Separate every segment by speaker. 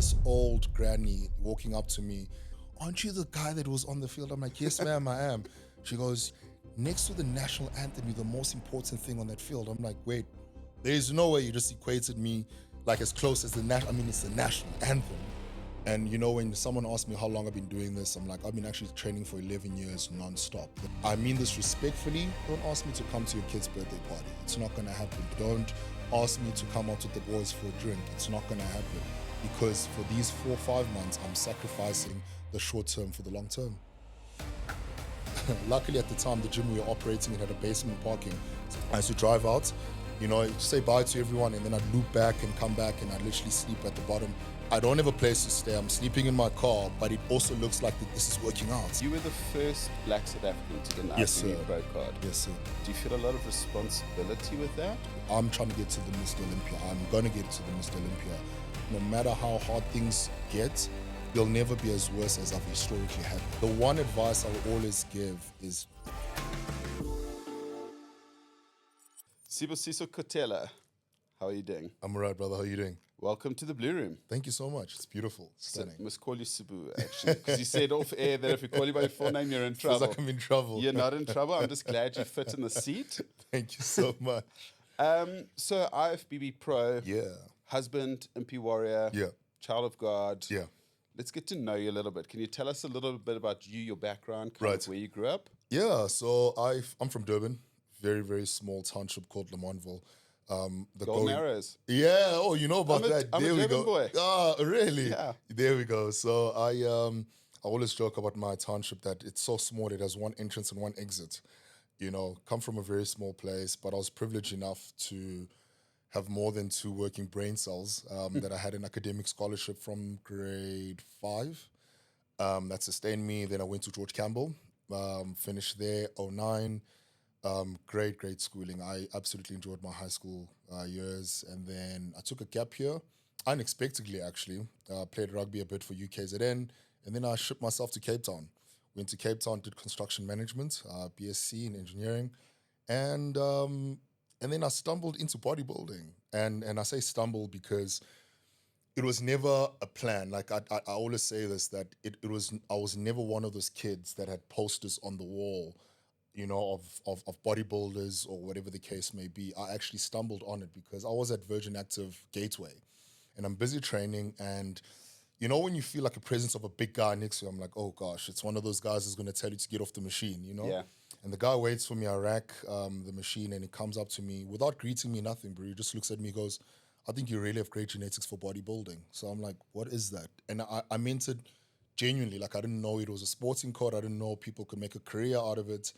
Speaker 1: this old granny walking up to me. Aren't you the guy that was on the field? I'm like, yes, ma'am, I am. She goes, next to the national anthem, you're the most important thing on that field. I'm like, wait, there's no way you just equated me like as close as the national. I mean, it's the national anthem. And you know, when someone asks me how long I've been doing this, I'm like, I've been actually training for 11 years non-stop. I mean this respectfully. Don't ask me to come to your kid's birthday party. It's not gonna happen. Don't ask me to come out with the boys for a drink. It's not gonna happen. Because for these 4 or 5 months, I'm sacrificing the short term for the long term. Luckily at the time, the gym we were operating in had a basement parking. So I used to drive out, you know, say bye to everyone, and then I'd loop back and come back, and I'd literally sleep at the bottom. I don't have a place to stay. I'm sleeping in my car, but it also looks like that this is working out.
Speaker 2: You were the first Black South African to get an IFBB Pro card.
Speaker 1: Yes, sir.
Speaker 2: Do you feel a lot of responsibility with that?
Speaker 1: I'm trying to get to the Mr. Olympia. I'm going to get to the Mr. Olympia. No matter how hard things get, they'll never be as worse as I've historically had. The one advice I will always give is...
Speaker 2: Sibusiso Kotelo, how are you doing?
Speaker 1: I'm all right, brother. How are you doing?
Speaker 2: Welcome to the Blue Room.
Speaker 1: Thank you so much. It's beautiful. Stunning.
Speaker 2: I must call you Sibu, actually, because you said off air that if we call you by your full name, you're in trouble.
Speaker 1: Feels like I'm in trouble.
Speaker 2: You're not in trouble. I'm just glad you fit in the seat.
Speaker 1: Thank you so much.
Speaker 2: So IFBB Pro,
Speaker 1: Yeah.
Speaker 2: husband, MP warrior,
Speaker 1: Yeah.
Speaker 2: child of God.
Speaker 1: Yeah.
Speaker 2: Let's get to know you a little bit. Can you tell us a little bit about you, your background, kind
Speaker 1: Right.
Speaker 2: of where you grew up?
Speaker 1: Yeah, so I'm from Durban, very, very small township called Lamontville. The
Speaker 2: Golden Arrows.
Speaker 1: Yeah, oh, you know about that.
Speaker 2: I'm a
Speaker 1: there we
Speaker 2: Durban
Speaker 1: go.
Speaker 2: boy.
Speaker 1: Ah, really?
Speaker 2: Yeah.
Speaker 1: There we go. So I always joke about my township that it's so small, it has one entrance and one exit. You know, come from a very small place, but I was privileged enough to have more than 2 working brain cells, that I had an academic scholarship from grade 5. That sustained me. Then I went to George Campbell, finished there, 09. Great schooling. I absolutely enjoyed my high school years. And then I took a gap year, unexpectedly actually. Played rugby a bit for UKZN. And then I shipped myself to Cape Town. Went to Cape Town, did construction management, BSc in engineering. And then I stumbled into bodybuilding. And I say stumble because it was never a plan. Like I always say this, that I was never one of those kids that had posters on the wall, you know, of bodybuilders or whatever the case may be. I actually stumbled on it because I was at Virgin Active Gateway and I'm busy training, and you know when you feel like a presence of a big guy next to you, I'm like, oh gosh, it's one of those guys who's going to tell you to get off the machine, you know?
Speaker 2: Yeah.
Speaker 1: And the guy waits for me, I rack the machine, and he comes up to me without greeting me, nothing, bro. He just looks at me, goes, I think you really have great genetics for bodybuilding. So I'm like, what is that? And I meant it genuinely. Like, I didn't know it was a sporting code. I didn't know people could make a career out of it.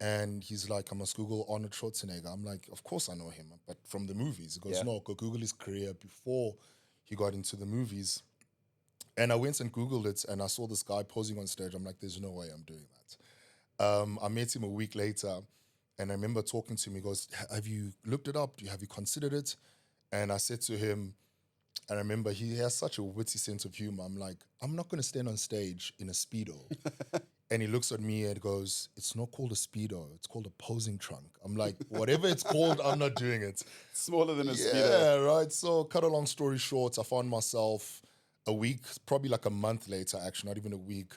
Speaker 1: And he's like, I must Google Arnold Schwarzenegger. I'm like, of course I know him, but from the movies. He goes, no, go Google his career before he got into the movies. And I went and Googled it, and I saw this guy posing on stage. I'm like, there's no way I'm doing that. I met him a week later, and I remember talking to him. He goes, have you looked it up? Have you considered it? And I said to him, I remember he has such a witty sense of humor. I'm like, I'm not going to stand on stage in a Speedo. And he looks at me and goes, it's not called a Speedo. It's called a posing trunk. I'm like, whatever it's called, I'm not doing it.
Speaker 2: Smaller than a Speedo.
Speaker 1: Yeah, right. So cut a long story short, I found myself a week, probably like a month later, actually, not even a week,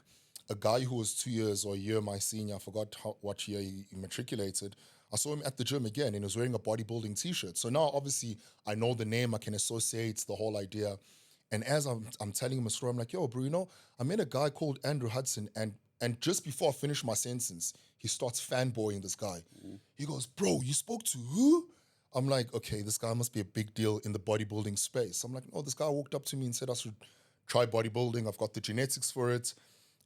Speaker 1: a guy who was 2 years or a year my senior, I forgot what year he matriculated. I saw him at the gym again, and he was wearing a bodybuilding t-shirt. So now, obviously, I know the name, I can associate the whole idea. And as I'm telling him a story, I'm like, yo, bro, you know, I met a guy called Andrew Hudson, and just before I finish my sentence, he starts fanboying this guy. He goes, bro, you spoke to who? I'm like, okay, this guy must be a big deal in the bodybuilding space. I'm like, no, this guy walked up to me and said I should try bodybuilding. I've got the genetics for it.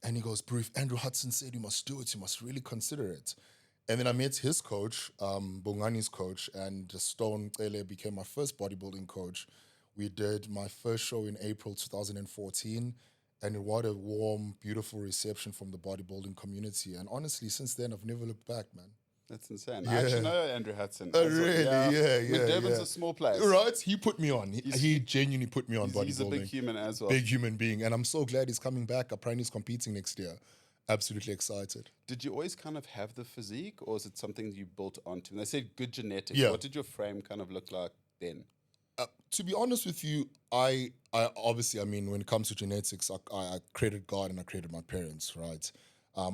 Speaker 1: And he goes, bro, if Andrew Hudson said you must do it, you must really consider it. And then I met his coach, Bongani's coach, and Stone Kele became my first bodybuilding coach. We did my first show in April 2014, and what a warm, beautiful reception from the bodybuilding community. And honestly, since then, I've never looked back, man.
Speaker 2: That's insane. I actually know Andrew Hudson.
Speaker 1: Really? Yeah.
Speaker 2: I mean, Durban's a small place.
Speaker 1: Right? He put me on. He genuinely put me on bodybuilding.
Speaker 2: He's a big human as well.
Speaker 1: Big human being. And I'm so glad he's coming back. Apparently he's competing next year. Absolutely excited.
Speaker 2: Did you always kind of have the physique, or is it something you built onto? And they said good genetics.
Speaker 1: Yeah.
Speaker 2: What did your frame kind of look like then?
Speaker 1: To be honest with you, I obviously, I mean, when it comes to genetics, I credit God and I credit my parents, right?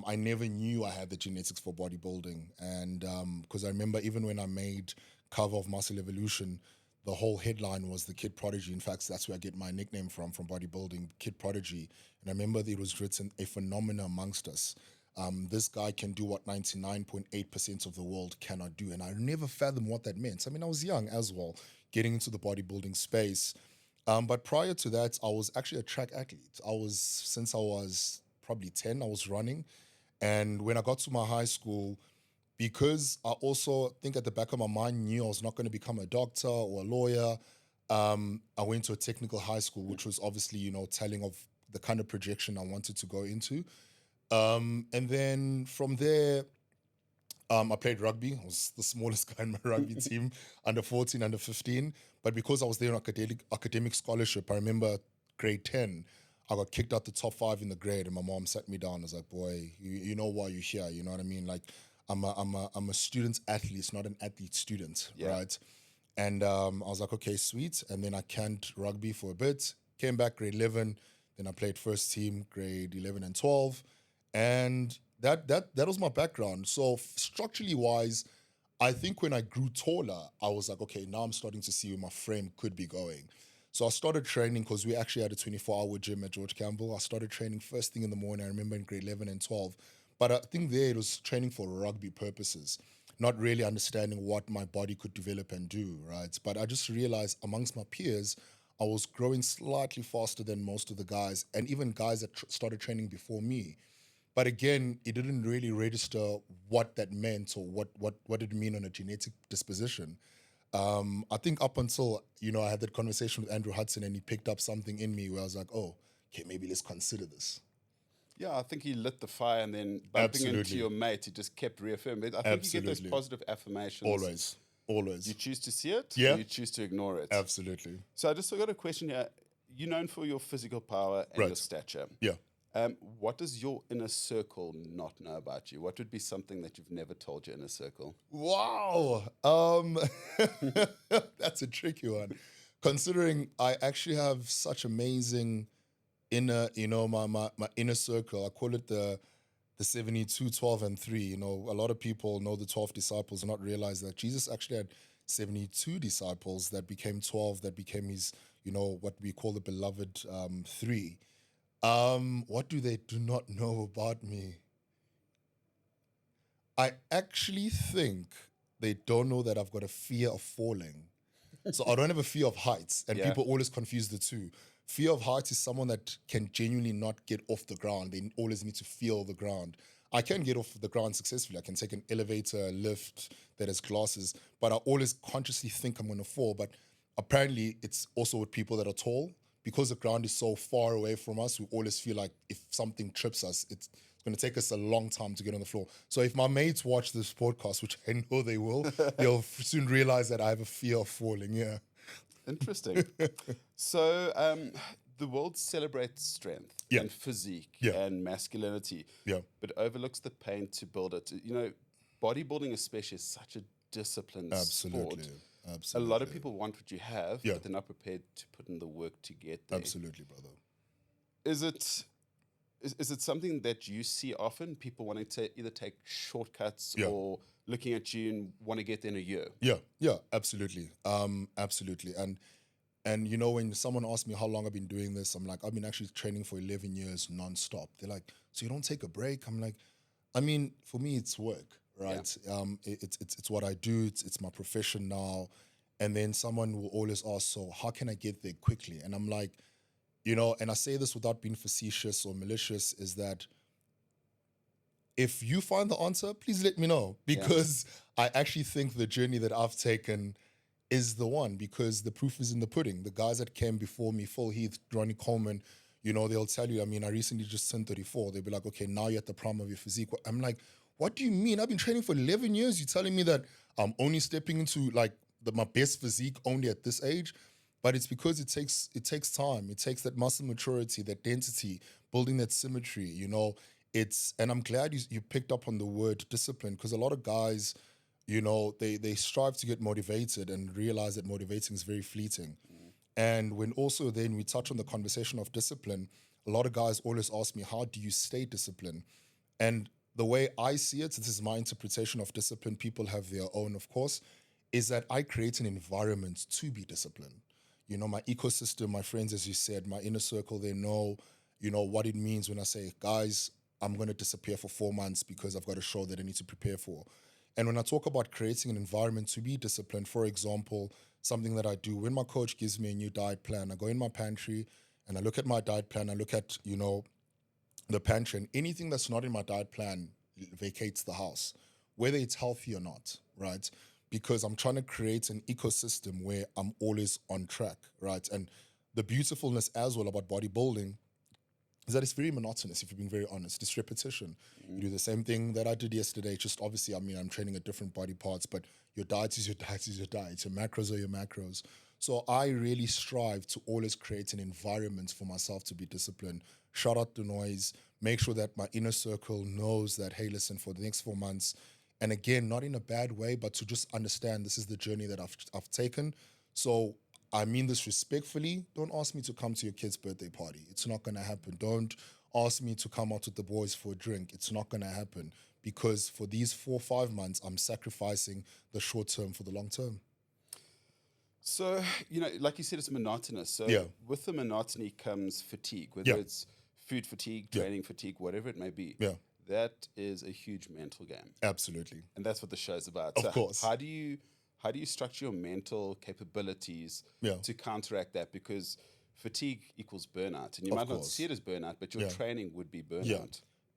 Speaker 1: I never knew I had the genetics for bodybuilding, and because I remember even when I made cover of Muscle Evolution, the whole headline was the Kid Prodigy. In fact, that's where I get my nickname from bodybuilding, Kid Prodigy. And I remember it was written a phenomenon amongst us. This guy can do what 99.8% of the world cannot do. And I never fathomed what that meant. I mean, I was young as well, getting into the bodybuilding space. But prior to that, I was actually a track athlete. Since I was probably 10, I was running. And when I got to my high school, because I also think at the back of my mind knew I was not going to become a doctor or a lawyer, I went to a technical high school, which was obviously, telling of the kind of projection I wanted to go into. And then from there, I played rugby. I was the smallest guy in my rugby team, under 14, under 15. But because I was there on academic scholarship, I remember grade 10, I got kicked out the top 5 in the grade, and my mom sat me down. I was like, boy, you know why you're here. You know what I mean? Like, I'm a student athlete, not an athlete student, right? And I was like, okay, sweet. And then I canned rugby for a bit, came back grade 11. Then I played first team grade 11 and 12. And that was my background. So structurally wise, I think when I grew taller, I was like, okay, now I'm starting to see where my frame could be going. So I started training because we actually had a 24-hour gym at George Campbell. I started training first thing in the morning. I remember in grade 11 and 12. But I think there it was training for rugby purposes, not really understanding what my body could develop and do, right? But I just realized amongst my peers, I was growing slightly faster than most of the guys, and even guys that started training before me. But again, it didn't really register what that meant or what it mean on a genetic disposition. I think up until I had that conversation with Andrew Hudson, and he picked up something in me where I was like, oh, okay, maybe let's consider this.
Speaker 2: Yeah, I think he lit the fire, and then bumping into
Speaker 1: Absolutely.
Speaker 2: your mate, he just kept reaffirming. I think you get those
Speaker 1: Absolutely.
Speaker 2: positive affirmations.
Speaker 1: Always.
Speaker 2: You choose to see it,
Speaker 1: Yeah.
Speaker 2: or you choose to ignore it.
Speaker 1: Absolutely.
Speaker 2: So I just got a question here. You're known for your physical power and your
Speaker 1: Right.
Speaker 2: stature.
Speaker 1: Yeah.
Speaker 2: What does your inner circle not know about you? What would be something that you've never told your inner circle?
Speaker 1: Wow. That's a tricky one. Considering I actually have such amazing inner, my inner circle. I call it the 72, 12, and 3. A lot of people know the 12 disciples and not realize that Jesus actually had 72 disciples that became 12, that became his, what we call the beloved 3. What do they do not know about me? I actually think they don't know that I've got a fear of falling. So I don't have a fear of heights, and
Speaker 2: Yeah.
Speaker 1: people always confuse the two. Fear of heights is someone that can genuinely not get off the ground. They always need to feel the ground. I can get off the ground successfully. I can take an elevator, a lift that has glasses, but I always consciously think I'm going to fall. But apparently, it's also with people that are tall. Because the ground is so far away from us, we always feel like if something trips us, it's going to take us a long time to get on the floor. So if my mates watch this podcast, which I know they will, they'll soon realize that I have a fear of falling. Yeah.
Speaker 2: Interesting. So the world celebrates strength
Speaker 1: Yeah.
Speaker 2: and physique
Speaker 1: Yeah.
Speaker 2: and masculinity,
Speaker 1: Yeah.
Speaker 2: but overlooks the pain to build it. Bodybuilding especially is such a disciplined
Speaker 1: Absolutely.
Speaker 2: sport.
Speaker 1: Absolutely.
Speaker 2: A lot of people want what you have,
Speaker 1: Yeah.
Speaker 2: but they're not prepared to put in the work to get there.
Speaker 1: Absolutely, brother.
Speaker 2: Is it something that you see often? People wanting to either take shortcuts
Speaker 1: Yeah.
Speaker 2: or looking at you and want to get there in a year?
Speaker 1: Yeah, absolutely. Absolutely. And when someone asks me how long I've been doing this, I'm like, I've been actually training for 11 years nonstop. They're like, so you don't take a break? I'm like, I mean, for me, it's work, right? It's what I do. It's my profession now. And then someone will always ask, so how can I get there quickly? And I'm like, and I say this without being facetious or malicious, is that if you find the answer, please let me know, because I actually think the journey that I've taken is the one, because the proof is in the pudding. The guys that came before me, Phil Heath, Ronnie Coleman, they'll tell you, I mean, I recently just turned 34. They'll be like, okay, now you're at the prime of your physique. I'm like, what do you mean? I've been training for 11 years. You're telling me that I'm only stepping into like my best physique only at this age? But it's because it takes time. It takes that muscle maturity, that density, building that symmetry, and I'm glad you picked up on the word discipline, because a lot of guys You know, they strive to get motivated and realize that motivating is very fleeting. And when also then we touch on the conversation of discipline, a lot of guys always ask me, how do you stay disciplined? And the way I see it, this is my interpretation of discipline, people have their own, of course, is that I create an environment to be disciplined. You know, my ecosystem, my friends, as you said, my inner circle, they know, you know, what it means when I say, guys, I'm going to disappear for 4 months because I've got a show that I need to prepare for. And when I talk about creating an environment to be disciplined, for example, something that I do when my coach gives me a new diet plan, I go in my pantry and I look at my diet plan, I look at, you know, the pantry, and anything that's not in my diet plan vacates the house, whether it's healthy or not, right? Because I'm trying to create an ecosystem where I'm always on track, right? And the beautifulness as well about bodybuilding is that it's very monotonous, if you're being very honest. It's repetition. You do the same thing that I did yesterday, just obviously, I mean, I'm training at different body parts, but your diet is your diet is your diet. Your macros are your macros. So I really strive to always create an environment for myself to be disciplined. Shut out the noise, make sure that my inner circle knows that, hey, listen, for the next 4 months, and again, not in a bad way, but to just understand this is the journey that I've taken. So I mean this respectfully. Don't ask me to come to your kid's birthday party. It's not going to happen. Don't ask me to come out with the boys for a drink. It's not going to happen because for these 4 or 5 months, I'm sacrificing the short term for the long term.
Speaker 2: So, you know, like you said, it's monotonous. So
Speaker 1: Yeah.
Speaker 2: with the monotony comes fatigue, whether
Speaker 1: Yeah.
Speaker 2: it's food fatigue,
Speaker 1: Yeah.
Speaker 2: training fatigue, whatever it may be.
Speaker 1: Yeah,
Speaker 2: That is a huge mental game.
Speaker 1: absolutely.
Speaker 2: And that's what the show's about.
Speaker 1: Of
Speaker 2: So
Speaker 1: course.
Speaker 2: how do you structure your mental capabilities
Speaker 1: Yeah.
Speaker 2: to counteract that? Because fatigue equals burnout. And you
Speaker 1: Of
Speaker 2: might not
Speaker 1: course.
Speaker 2: see it as burnout, but your
Speaker 1: Yeah.
Speaker 2: training would be burnout.
Speaker 1: Yeah.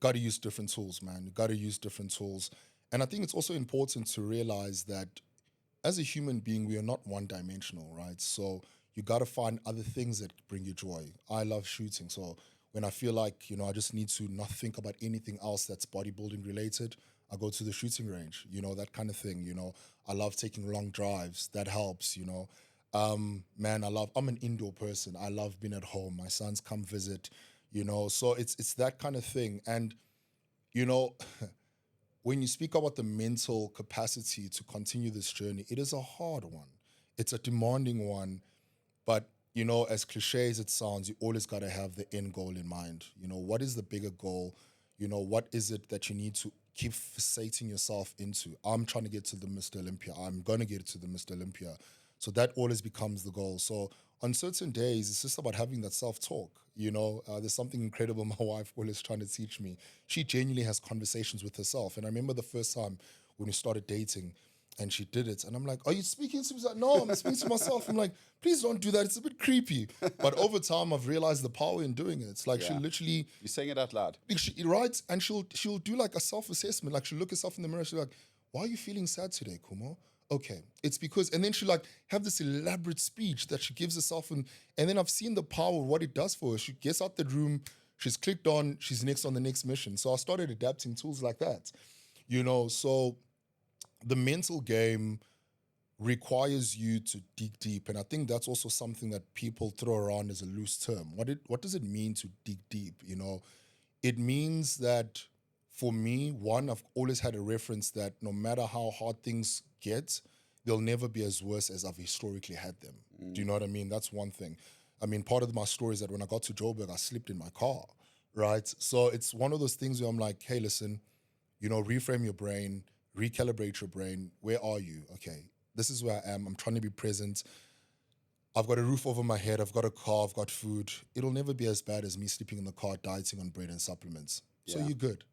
Speaker 1: Got to use different tools, man. You got to use different tools. And I think it's also important to realize that as a human being, we are not one dimensional, right? So you got to find other things that bring you joy. I love shooting. So when I feel like, you know, I just need to not think about anything else that's bodybuilding related, I go to the shooting range, you know, that kind of thing. You know, I love taking long drives. That helps, you know. Man, I'm an indoor person. I love being at home. My sons come visit, you know. So it's that kind of thing. And, you know, when you speak about the mental capacity to continue this journey, it is a hard one. It's a demanding one. But, you know, as cliche as it sounds, you always got to have the end goal in mind. You know, what is the bigger goal? You know, what is it that you need to keep fixating yourself into? I'm trying to get to the Mr. Olympia. I'm going to get to the Mr. Olympia. So that always becomes the goal. So on certain days, it's just about having that self-talk. You know, there's something incredible my wife always trying to teach me. She genuinely has conversations with herself. And I remember the first time when we started dating, and she did it. And I'm like, are you speaking to me? She's like, no, I'm speaking to myself. I'm like, please don't do that. It's a bit creepy. But over time, I've realized the power in doing it. It's like she
Speaker 2: Yeah.
Speaker 1: literally,
Speaker 2: You're saying it out loud.
Speaker 1: she writes and she'll do like a self-assessment. Like she'll look herself in the mirror. She's like, why are you feeling sad today, Kumo? Okay, it's because, and then she like have this elaborate speech that she gives herself. And then I've seen the power of what it does for her. She gets out the room, she's clicked on, she's next on the next mission. So I started adapting tools like that, you know, so the mental game requires you to dig deep. And I think that's also something that people throw around as a loose term. What does it mean to dig deep? You know, it means that for me, one, I've always had a reference that no matter how hard things get, they'll never be as worse as I've historically had them. Do you know what I mean? That's one thing. I mean, part of my story is that when I got to Joburg, I slept in my car, right? So it's one of those things where I'm like, hey, listen, you know, reframe your brain, recalibrate your brain. Where are you? Okay, this is where I am. I'm trying to be present. I've got a roof over my head. I've got a car. I've got food. It'll never be as bad as me sleeping in the car, dieting on bread and supplements. So
Speaker 2: Yeah.
Speaker 1: you're good.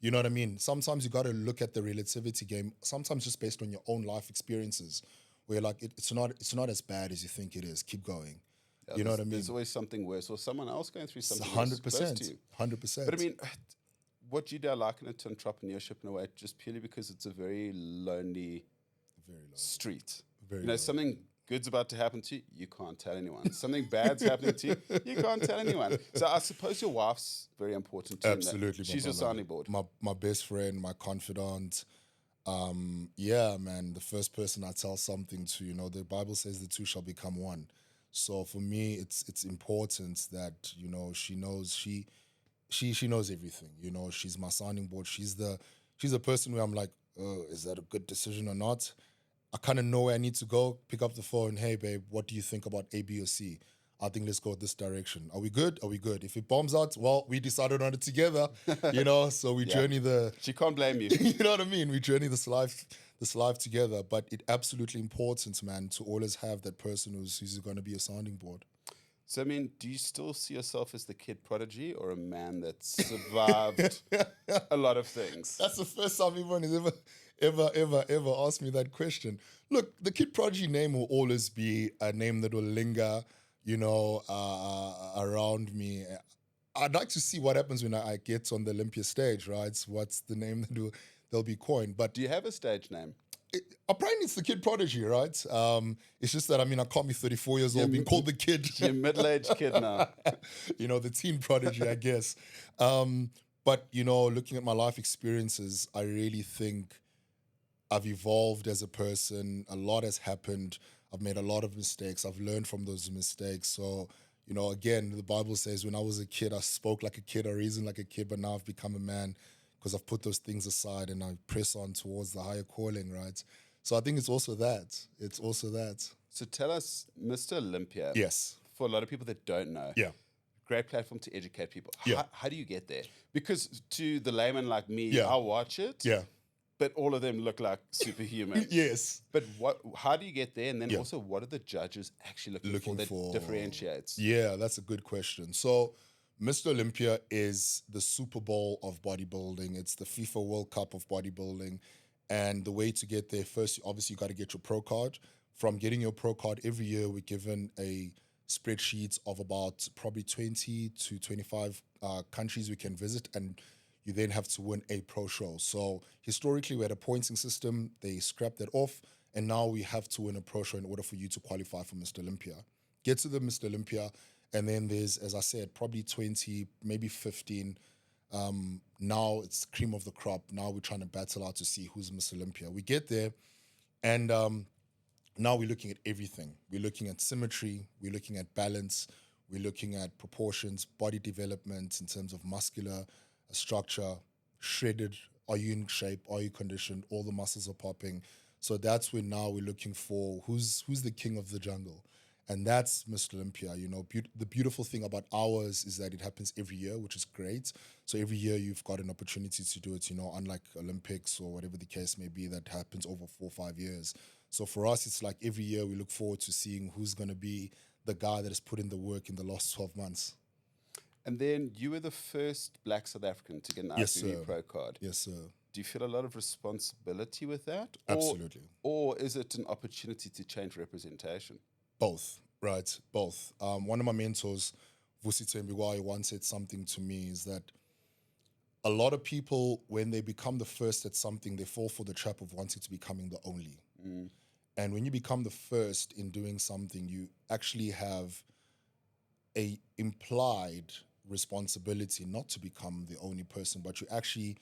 Speaker 1: You know what I mean? Sometimes you got to look at the relativity game, sometimes just based on your own life experiences, where you're like, it's not as bad as you think it is. Keep going.
Speaker 2: Yeah,
Speaker 1: You know what I mean?
Speaker 2: There's always something worse or someone else going through
Speaker 1: It's
Speaker 2: something worse close to
Speaker 1: 100%.
Speaker 2: you.
Speaker 1: 100%.
Speaker 2: But I mean, what you do, I liken it to entrepreneurship in a way, just purely because it's a very lonely
Speaker 1: very low.
Speaker 2: street.
Speaker 1: Very
Speaker 2: You know,
Speaker 1: low.
Speaker 2: something good's about to happen to you, you can't tell anyone. Something bad's happening to you, you can't tell anyone. So I suppose your wife's very important too. in that.
Speaker 1: Absolutely.
Speaker 2: She's your
Speaker 1: brother.
Speaker 2: sounding board.
Speaker 1: My best friend, my confidant. Yeah, man, the first person I tell something to, you know, the Bible says the two shall become one. So for me, it's important that, you know, she knows she knows everything. You know, she's my sounding board. She's the person where I'm like, Is that a good decision or not? I kind of know where I need to go. Pick up the phone. Hey, babe, what do you think about A, B, or C? I think let's go this direction. Are we good? Are we good? If it bombs out, well, we decided on it together, so we journey the,
Speaker 2: She can't blame you.
Speaker 1: you know what I mean? We journey this life together. But it's absolutely important, man, to always have that person who's going to be a sounding board.
Speaker 2: So, I mean, do you still see yourself as the kid prodigy or a man that survived a lot of things?
Speaker 1: That's the first time anyone has ever asked me that question. Look, the Kid Prodigy name will always be a name that will linger, around me. I'd like to see what happens when I get on the Olympia stage, right? What's the name they'll be coined? But
Speaker 2: Do you have a stage name?
Speaker 1: apparently it's the Kid Prodigy, right? It's just that, I can't be 34 years old being called the kid.
Speaker 2: You're a middle-aged kid now.
Speaker 1: The teen prodigy, I guess. But, looking at my life experiences, I really think I've evolved as a person. A lot has happened. I've made a lot of mistakes. I've learned from those mistakes. So, again, the Bible says when I was a kid, I spoke like a kid, I reasoned like a kid, but now I've become a man because I've put those things aside and I press on towards the higher calling, right? So I think it's also that.
Speaker 2: So tell us, Mr. Olympia.
Speaker 1: Yes.
Speaker 2: For a lot of people that don't know.
Speaker 1: Yeah.
Speaker 2: Great platform to educate people.
Speaker 1: Yeah.
Speaker 2: How do you get there? Because to the layman like me,
Speaker 1: Yeah.
Speaker 2: I'll watch it.
Speaker 1: Yeah.
Speaker 2: But all of them look like superhuman.
Speaker 1: Yes.
Speaker 2: But how do you get there? And then
Speaker 1: Yeah.
Speaker 2: also, what are the judges actually looking for that differentiates?
Speaker 1: Yeah, that's a good question. So Mr. Olympia is the Super Bowl of bodybuilding. It's the FIFA World Cup of bodybuilding. And the way to get there, first, obviously, you got to get your pro card. From getting your pro card, every year we're given a spreadsheet of about probably 20 to 25 countries we can visit, and you then have to win a pro show. So historically, we had a pointing system. They scrapped that off, and now we have to win a pro show in order for you to qualify for Mr. Olympia. Get to the Mr. Olympia, and then there's, as I said, probably 20, maybe 15. Now it's cream of the crop. Now we're trying to battle out to see who's Mr. Olympia. We get there, and now we're looking at everything. We're looking at symmetry. We're looking at balance. We're looking at proportions, body development in terms of muscular structure, shredded. Are you in shape? Are you conditioned? All the muscles are popping. So that's when now we're looking for who's the king of the jungle. And that's Mr. Olympia. The beautiful thing about ours is that it happens every year, which is great. So every year you've got an opportunity to do it, unlike Olympics or whatever the case may be that happens over 4 or 5 years. So for us, it's like every year we look forward to seeing who's going to be the guy that has put in the work in the last 12 months.
Speaker 2: And then you were the first Black South African to get an
Speaker 1: Yes,
Speaker 2: IFBB
Speaker 1: sir.
Speaker 2: Pro card.
Speaker 1: Yes, sir.
Speaker 2: Do you feel a lot of responsibility with that?
Speaker 1: Absolutely.
Speaker 2: Or is it an opportunity to change representation?
Speaker 1: Both, right? Both. One of my mentors, Sibusiso Kotelo, once said something to me is that a lot of people, when they become the first at something, they fall for the trap of wanting to becoming the only. And when you become the first in doing something, you actually have a implied responsibility not to become the only person, but you actually,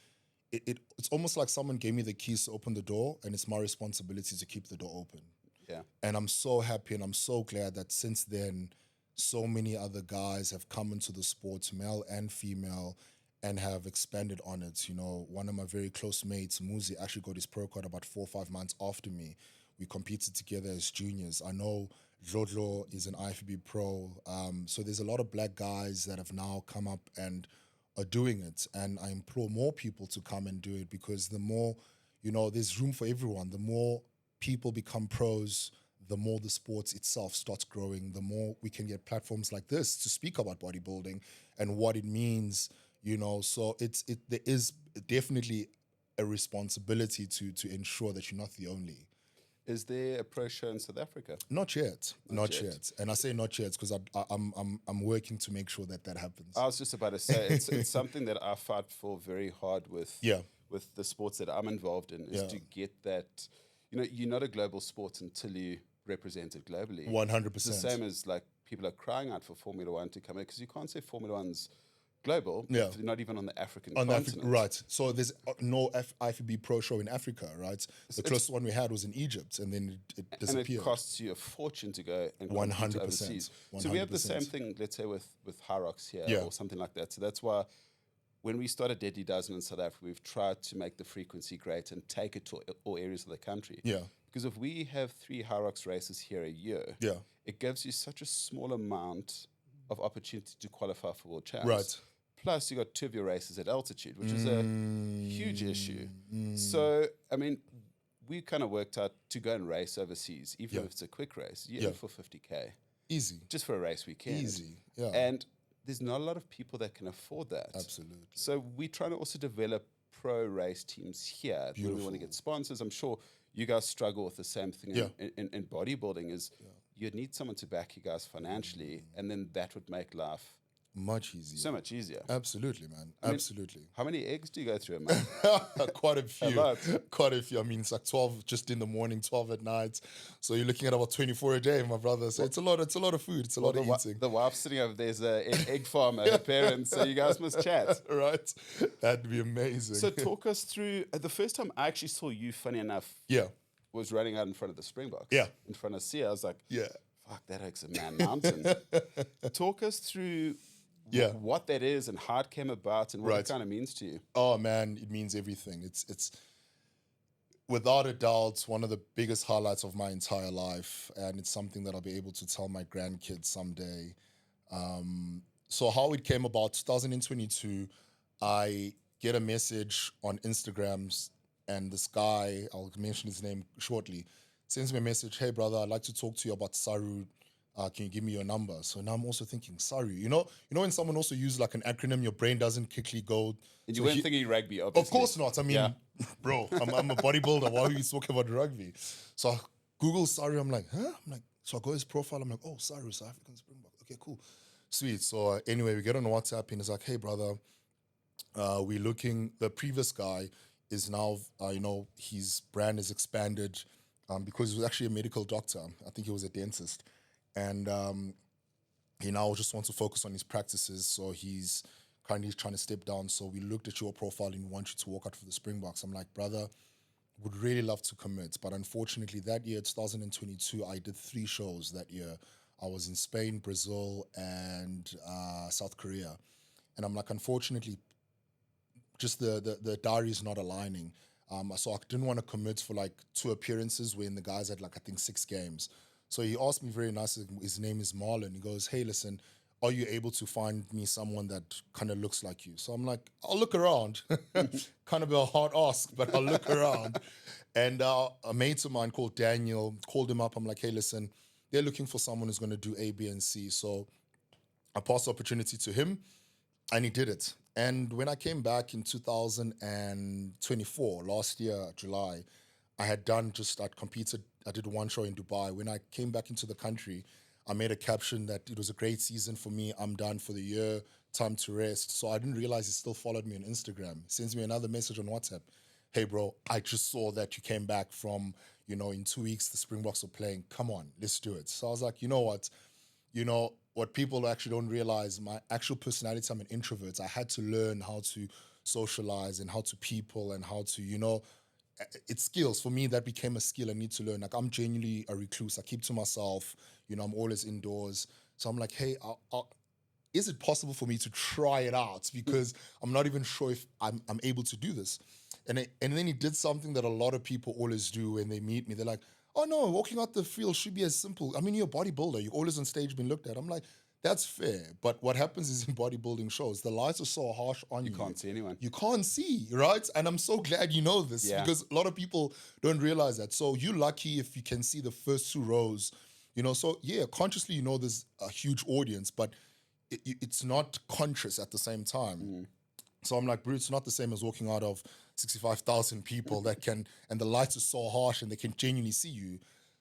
Speaker 1: it's almost like someone gave me the keys to open the door, and it's my responsibility to keep the door open.
Speaker 2: Yeah.
Speaker 1: And I'm so happy and I'm so glad that since then, so many other guys have come into the sport, male and female, and have expanded on it. One of my very close mates, Muzi, actually got his pro card about 4 or 5 months after me. We competed together as juniors. I know Dlodlo is an IFBB Pro. So there's a lot of black guys that have now come up and are doing it. And I implore more people to come and do it, because the more, there's room for everyone. The more people become pros, the more the sports itself starts growing, the more we can get platforms like this to speak about bodybuilding and what it means, So there is definitely a responsibility to ensure that you're not the only.
Speaker 2: Is there a pro show in South Africa?
Speaker 1: Not yet. And I say not yet because I'm working to make sure that happens.
Speaker 2: I was just about to say, it's something that I fight for very hard with the sports that I'm involved in, is to get that, you're not a global sport until you represent it globally.
Speaker 1: 100%.
Speaker 2: It's the same as like people are crying out for Formula One to come in, because you can't say Formula One's global if they're not even on the African continent.
Speaker 1: Right. So there's no IFBB Pro show in Africa, right? The closest one we had was in Egypt, and then it disappeared.
Speaker 2: And it costs you a fortune to go and
Speaker 1: 100%.
Speaker 2: overseas. So we have the same thing, let's say, with High Rocks here or something like that. So that's why when we started Deadly Dozen in South Africa, we've tried to make the frequency great and take it to all areas of the country.
Speaker 1: Yeah.
Speaker 2: Because if we have 3 High Rocks races here a year, it gives you such a small amount of opportunity to qualify for world champs.
Speaker 1: Right.
Speaker 2: Plus, you got 2 of your races at altitude, which is a huge issue. So, I mean, we kind of worked out to go and race overseas, even if it's a quick race, you're in for 50K.
Speaker 1: Easy.
Speaker 2: Just for a race weekend.
Speaker 1: Easy, yeah.
Speaker 2: And there's not a lot of people that can afford that.
Speaker 1: Absolutely.
Speaker 2: So we try to also develop pro race teams here. When we want to get sponsors. I'm sure you guys struggle with the same thing in bodybuilding is you'd need someone to back you guys financially, and then that would make life
Speaker 1: much easier.
Speaker 2: So much easier.
Speaker 1: Absolutely, man. Absolutely.
Speaker 2: How many eggs do you go through a month?
Speaker 1: Quite a few. Quite a few. I mean, it's like 12 just in the morning, 12 at night. So you're looking at about 24 a day, my brother. So it's a lot of food. It's a lot of eating.
Speaker 2: The wife sitting over there's an egg farmer, her parents, so you guys must chat.
Speaker 1: Right. That'd be amazing.
Speaker 2: So talk us through the first time I actually saw you, funny enough, was running out in front of the Springboks.
Speaker 1: Yeah.
Speaker 2: In front of Sia. I was like, fuck, that oak's a man mountain. Talk us through what that is and how it came about and what it kind of means to you.
Speaker 1: Oh man, it means everything. It's without a doubt one of the biggest highlights of my entire life, and it's something that I'll be able to tell my grandkids someday. So how it came about, 2022, I get a message on Instagram, and this guy, I'll mention his name shortly, sends me a message, hey brother, I'd like to talk to you about Saru. Can you give me your number? So now I'm also thinking, Saru. You know when someone also uses like an acronym, your brain doesn't quickly go.
Speaker 2: And you weren't thinking rugby, obviously.
Speaker 1: Of course not. I mean, bro, I'm a bodybuilder. Why are you talking about rugby? So I Google Saru. I'm like, huh? So I go his profile. I'm like, oh, Saru, South African Springbok. Okay, cool. Sweet. So anyway, we get on WhatsApp and he's like, hey, brother, we're looking. The previous guy is now, his brand is expanded because he was actually a medical doctor. I think he was a dentist. And he now just wants to focus on his practices, so he's currently trying to step down. So we looked at your profile and we want you to walk out for the Springboks. I'm like, brother, would really love to commit, but unfortunately that year, 2022, I did 3 shows that year. I was in Spain, Brazil, and South Korea. And I'm like, unfortunately, just the diary is not aligning. So I didn't want to commit for like 2 appearances when the guys had like, I think 6 games. So he asked me very nicely, his name is Marlon. He goes, hey, listen, are you able to find me someone that kind of looks like you? So I'm like, I'll look around. Kind of a hard ask, but I'll look around. And a mate of mine called Daniel called him up. I'm like, hey, listen, they're looking for someone who's going to do A, B, and C. So I passed the opportunity to him, and he did it. And when I came back in 2024, last year, July, I'd competed, I did 1 show in Dubai. When I came back into the country, I made a caption that it was a great season for me. I'm done for the year, time to rest. So I didn't realize he still followed me on Instagram. He sends me another message on WhatsApp. Hey bro, I just saw that you came back from, in 2 weeks, the Springboks are playing. Come on, let's do it. So I was like, you know what? What people actually don't realize, my actual personality, I'm an introvert. I had to learn how to socialize and how to people and how to, it's skills. For me, that became a skill I need to learn. Like, I'm genuinely a recluse. I keep to myself. I'm always indoors. So I'm like, hey, is it possible for me to try it out? Because I'm not even sure if I'm able to do this. And then he did something that a lot of people always do when they meet me. They're like, oh no, walking out the field should be as simple. I mean, you're a bodybuilder. You're always on stage being looked at. I'm like, that's fair. But what happens is in bodybuilding shows, the lights are so harsh on you.
Speaker 2: You can't see anyone.
Speaker 1: You can't see, right? And I'm so glad you know this because a lot of people don't realize that. So you're lucky if you can see the first 2 rows, So yeah, consciously, there's a huge audience, but it's not conscious at the same time. So I'm like, bro, it's not the same as walking out of 65,000 people and the lights are so harsh and they can genuinely see you.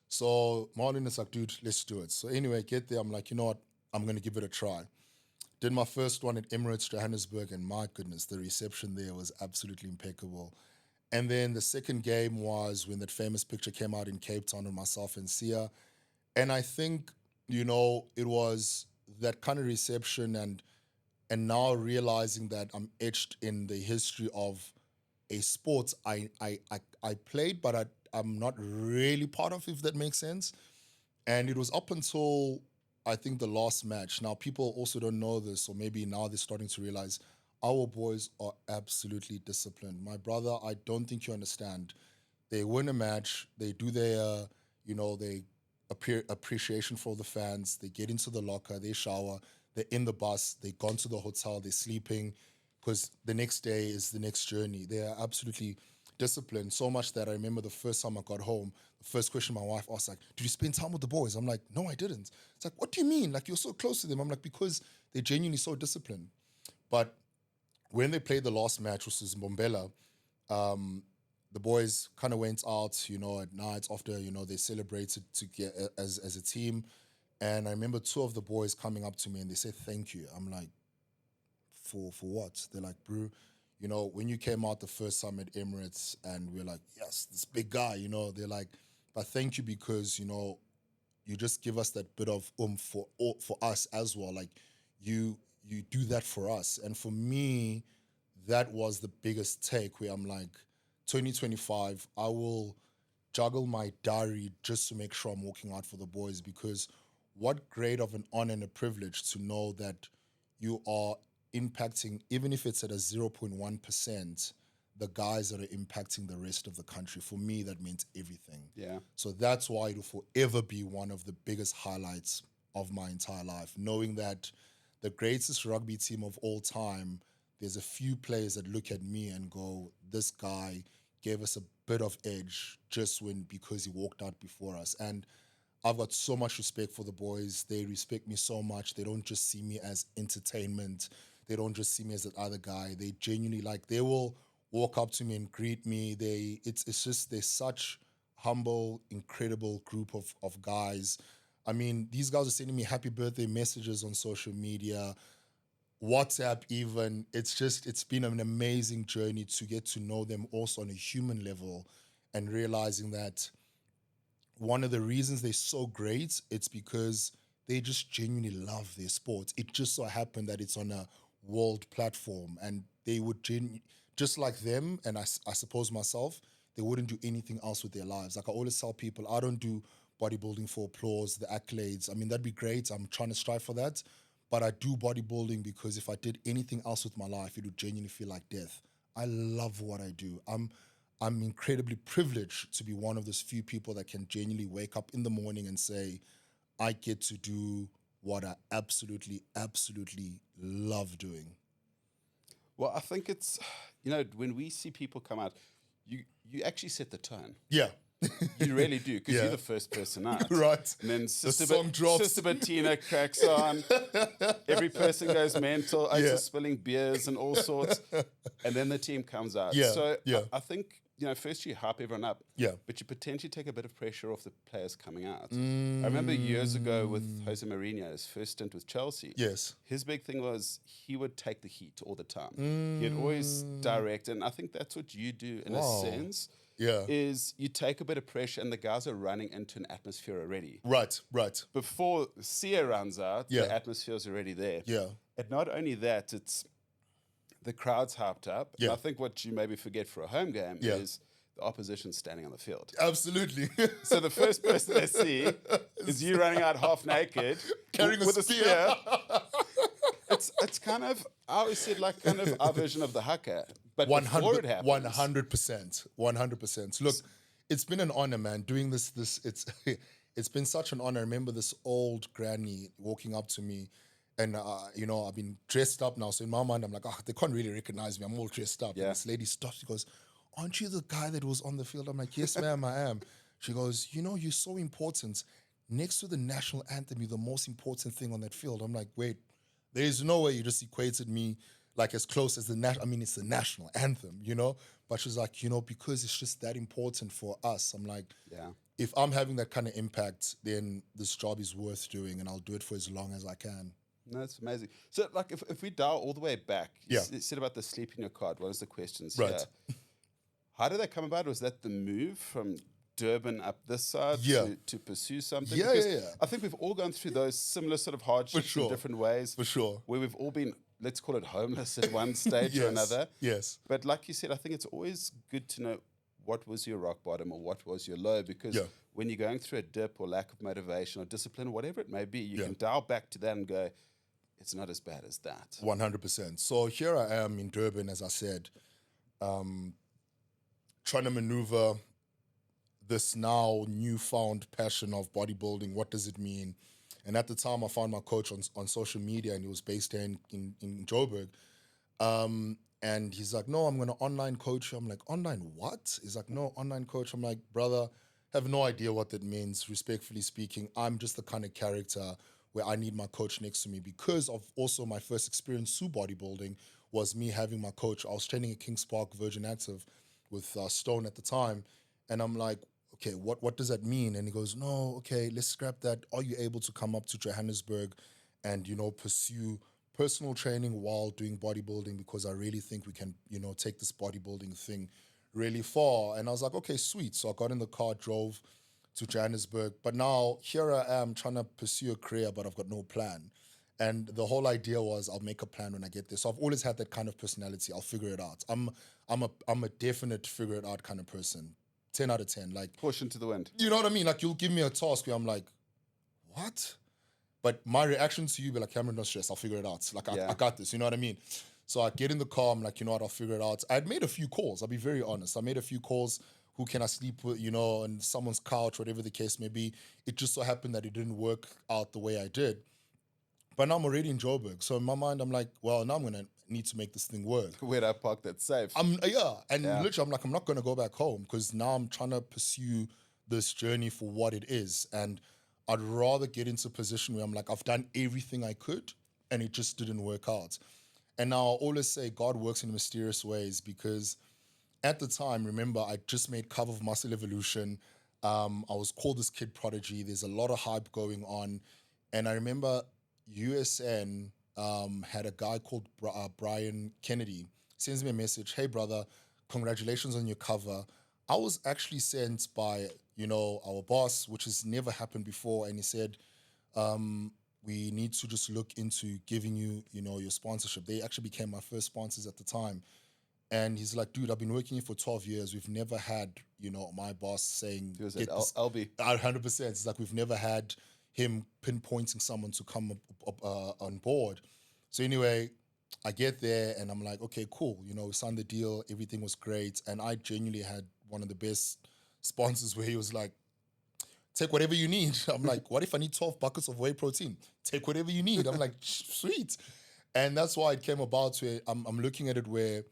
Speaker 1: So Marlon is like, dude, let's do it. So anyway, get there. I'm like, you know what? I'm going to give it a try. Did my first one at Emirates Johannesburg, and my goodness, the reception there was absolutely impeccable. And then the second game was when that famous picture came out in Cape Town with myself and Sia. And I think, it was that kind of reception and now realizing that I'm etched in the history of a sport I played, but I'm not really part of, if that makes sense. And it was up until, I think, the last match. Now, people also don't know this, or maybe now they're starting to realize our boys are absolutely disciplined. My brother, I don't think you understand. They win a match, they do their, they appreciation for the fans, they get into the locker, they shower, they're in the bus, they gone to the hotel, they're sleeping, because the next day is the next journey. They are absolutely disciplined, so much that I remember the first time I got home, the first question my wife asked, like, did you spend time with the boys? I'm like, no, I didn't. It's like, what do you mean? Like, you're so close to them. I'm like, because they're genuinely so disciplined. But when they played the last match, which was Mbombela, the boys kind of went out, at night after, they celebrated to get as a team. And I remember two of the boys coming up to me and they said, thank you. I'm like, for what? They're like, bro, when you came out the first time at Emirates and we're like, yes, this big guy, they're like, but thank you because, you just give us that bit of for us as well. Like you do that for us. And for me, that was the biggest take where I'm like, 2025, I will juggle my diary just to make sure I'm working out for the boys, because what great of an honor and a privilege to know that you are impacting, even if it's at a 0.1%, the guys that are impacting the rest of the country. For me, that meant everything.
Speaker 2: Yeah.
Speaker 1: So that's why it'll forever be one of the biggest highlights of my entire life, knowing that the greatest rugby team of all time, there's a few players that look at me and go, this guy gave us a bit of edge because he walked out before us. And I've got so much respect for the boys. They respect me so much. They don't just see me as entertainment. They don't just see me as that other guy. They genuinely, they will walk up to me and greet me. It's just, they're such humble, incredible group of guys. I mean, these guys are sending me happy birthday messages on social media, WhatsApp even. It's been an amazing journey to get to know them also on a human level, and realizing that one of the reasons they're so great, it's because they just genuinely love their sport. It just so happened that it's on a world platform, and they would just like them, and I suppose myself, they wouldn't do anything else with their lives. Like I always tell people, I don't do bodybuilding for applause, the accolades. I mean, that'd be great. I'm trying to strive for that. But I do bodybuilding because if I did anything else with my life, it would genuinely feel like death. I love what I do. I'm incredibly privileged to be one of those few people that can genuinely wake up in the morning and say, I get to do what I absolutely, absolutely love doing.
Speaker 2: Well, I think it's, when we see people come out, you actually set the tone.
Speaker 1: Yeah.
Speaker 2: You really do, because you're the first person out.
Speaker 1: Right.
Speaker 2: And then
Speaker 1: Sister
Speaker 2: Bettina cracks on. Every person goes mental. Oaks are spilling beers and all sorts. And then the team comes out.
Speaker 1: Yeah.
Speaker 2: So I think, first you hype everyone up.
Speaker 1: Yeah.
Speaker 2: But you potentially take a bit of pressure off the players coming out. I remember years ago with Jose Mourinho, his first stint with Chelsea.
Speaker 1: Yes.
Speaker 2: His big thing was he would take the heat all the time. He'd always direct. And I think that's what you do in a sense.
Speaker 1: Yeah.
Speaker 2: Is you take a bit of pressure and the guys are running into an atmosphere already.
Speaker 1: Right.
Speaker 2: Before Sia runs out, the atmosphere's already there.
Speaker 1: Yeah.
Speaker 2: And not only that, it's the crowd's hyped up.
Speaker 1: Yeah.
Speaker 2: And I think what you maybe forget for a home game is the opposition standing on the field.
Speaker 1: Absolutely.
Speaker 2: So the first person they see is you running out half naked,
Speaker 1: carrying
Speaker 2: with
Speaker 1: a spear.
Speaker 2: It's kind of, I always said, like kind of our version of the haka. But before it happens,
Speaker 1: 100%. Look, it's been an honor, man. Doing this, it's been such an honor. I remember this old granny walking up to me, and I've been dressed up now. So in my mind, I'm like, they can't really recognize me. I'm all dressed up.
Speaker 2: Yeah.
Speaker 1: And this lady stops. She goes, "Aren't you the guy that was on the field?" I'm like, "Yes, ma'am, I am." She goes, "You're so important. Next to the national anthem, you're the most important thing on that field." I'm like, wait, there is no way you just equated me like as close as it's the national anthem, But she's like, because it's just that important for us. I'm like, if I'm having that kind of impact, then this job is worth doing, and I'll do it for as long as I can.
Speaker 2: No, that's amazing. So, like, if we dial all the way back, you said about the sleep in your card. What was the questions here? How did that come about? Was that the move from Durban up this side to pursue something?
Speaker 1: Yeah.
Speaker 2: I think we've all gone through those similar sort of hardships in different ways.
Speaker 1: For sure.
Speaker 2: Where we've all been, let's call it homeless at one stage or another.
Speaker 1: Yes.
Speaker 2: But like you said, I think it's always good to know what was your rock bottom or what was your low, because when you're going through a dip or lack of motivation or discipline or whatever it may be, you can dial back to that and go, it's not as bad as that.
Speaker 1: 100%. So here I am in Durban, as I said, trying to maneuver this now newfound passion of bodybuilding. What does it mean? And at the time, I found my coach on social media, and he was based here in Joburg. And he's like, no, I'm going to online coach you. I'm like, online what? He's like, no, online coach. I'm like, brother, have no idea what that means, respectfully speaking. I'm just the kind of character where I need my coach next to me, because of also my first experience through bodybuilding was me having my coach. I was training at Kings Park Virgin Active with Stone at the time. And I'm like, okay, what does that mean? And he goes, no, okay, let's scrap that. Are you able to come up to Johannesburg and, pursue personal training while doing bodybuilding? Because I really think we can, take this bodybuilding thing really far. And I was like, okay, sweet. So I got in the car, drove to Johannesburg. But now here I am trying to pursue a career, but I've got no plan. And the whole idea was I'll make a plan when I get there. So I've always had that kind of personality. I'll figure it out. I'm a definite figure it out kind of person. 10 out of 10. Like,
Speaker 2: caution to the wind.
Speaker 1: You know what I mean? Like, you'll give me a task where I'm like, what? But my reaction to you be like, Cameron, no stress, I'll figure it out. Like, I got this, you know what I mean? So I get in the car, I'm like, you know what, I'll figure it out. I had made a few calls, I'll be very honest. I made a few calls, who can I sleep with, on someone's couch, whatever the case may be. It just so happened that it didn't work out the way I did. But now I'm already in Joburg. So in my mind, I'm like, well, now I'm going to need to make this thing work.
Speaker 2: Where I park that's safe.
Speaker 1: Literally, I'm like, I'm not going to go back home, because now I'm trying to pursue this journey for what it is. And I'd rather get into a position where I'm like, I've done everything I could and it just didn't work out. And now I always say God works in mysterious ways, because at the time, remember, I just made cover of Muscle Evolution. I was called this kid prodigy. There's a lot of hype going on. And I remember USN had a guy called Brian Kennedy, sends me a message, hey, brother, congratulations on your cover. I was actually sent by, our boss, which has never happened before. And he said, we need to just look into giving you, your sponsorship. They actually became my first sponsors at the time. And he's like, dude, I've been working here for 12 years. We've never had, my boss saying...
Speaker 2: He was at LB.
Speaker 1: 100%. It's like we've never had him pinpointing someone to come up on board. So anyway, I get there and I'm like, okay, cool. We signed the deal. Everything was great. And I genuinely had one of the best sponsors where he was like, take whatever you need. I'm like, what if I need 12 buckets of whey protein? Take whatever you need. I'm like, sweet. And that's why it came about where I'm looking at it where,